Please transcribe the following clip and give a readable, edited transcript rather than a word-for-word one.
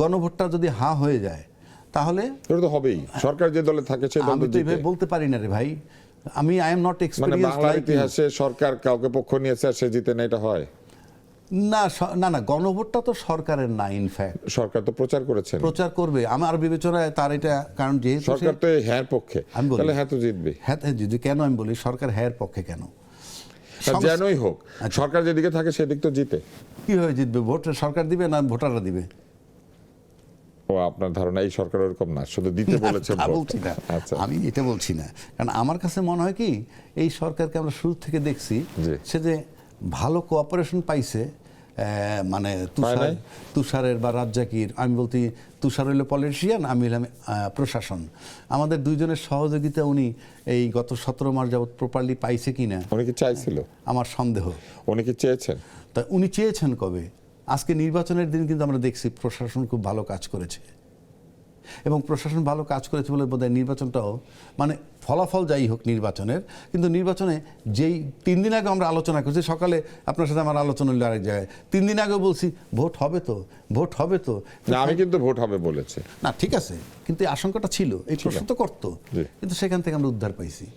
গণভোটটা যদি হা হয়ে যায় তাহলে এটা তো হবেই, সরকার যে দলে থাকে সে দল আমি তো তো জিতে। এভাবে বলতে পারি না রে ভাই, আমি আই এম নট মানে এক্সপেরিয়েন্সড বাংলার লাইক ইতিহাসে সরকার কাউকে পক্ষ নিয়েছে আর সে জিতে না, এটা হয়? না না না, গণভোটটা তো সরকারের না, ইনফ্যাক্ট সরকার তো প্রচার করেছেন। প্রচার করবে আমার বিবেচনায় তার এটা, কারণ যেহেতু সরকার তো হ্যাঁ পক্ষে, আমি বলি তাহলে হ্যাঁ তো জিতবে। হ্যাঁ যদি কেন আমি বলি সরকার হ্যাঁ পক্ষে কেন, যেনই হোক সরকার যেদিকে থাকে সেদিক তো জিতে। কিভাবে জিতবে? ভোট সরকার দিবে না ভোটাররা দিবে? ও আপনার ধারণা এই সরকার ওরকম না, শুধু দিতে বলেছে তা ভোট। বলছি না, আচ্ছা, আমি এটা বলছি না, কারণ আমার কাছে মনে হয় কি এই সরকারকে আমরা শুরু থেকে দেখছি জি। সে যে ভালো কোঅপারেশন পাইছে, মানে নাই? তুষারের বা রাজ্জাকির, আমি বলতে তুষার হইলো পলিটিশিয়ান, আমি হইলাম প্রশাসন, আমাদের দুইজনের সহযোগিতা উনি এই গত 17 মাস যাবৎ প্রপারলি পাইছে কিনা উনি কি চাইছিল? আমার সন্দেহ। উনি কি চেয়েছেন? তা উনি চেয়েছেন কবে? আজকে নির্বাচনের দিন কিন্তু আমরা দেখছি প্রশাসন খুব ভালো কাজ করেছে, এবং প্রশাসন ভালো কাজ করেছে বলে বোধহয় নির্বাচনটাও, মানে ফলাফল যাই হোক নির্বাচনের, কিন্তু নির্বাচনে যেই 3 দিন আগে আমরা আলোচনা করছি, সকালে আপনার সাথে আমার আলোচনা হলো আরেক জায়গায়, 3 দিন আগে বলছি ভোট হবে তো, ভোট হবে তো। না, আমি কিন্তু ভোট হবে বলেছে। না ঠিক আছে, কিন্তু এই আশঙ্কাটা ছিল, এই প্রশ্ন তো করতো, জি। কিন্তু সেখান থেকে আমরা উদ্ধার পাইছি।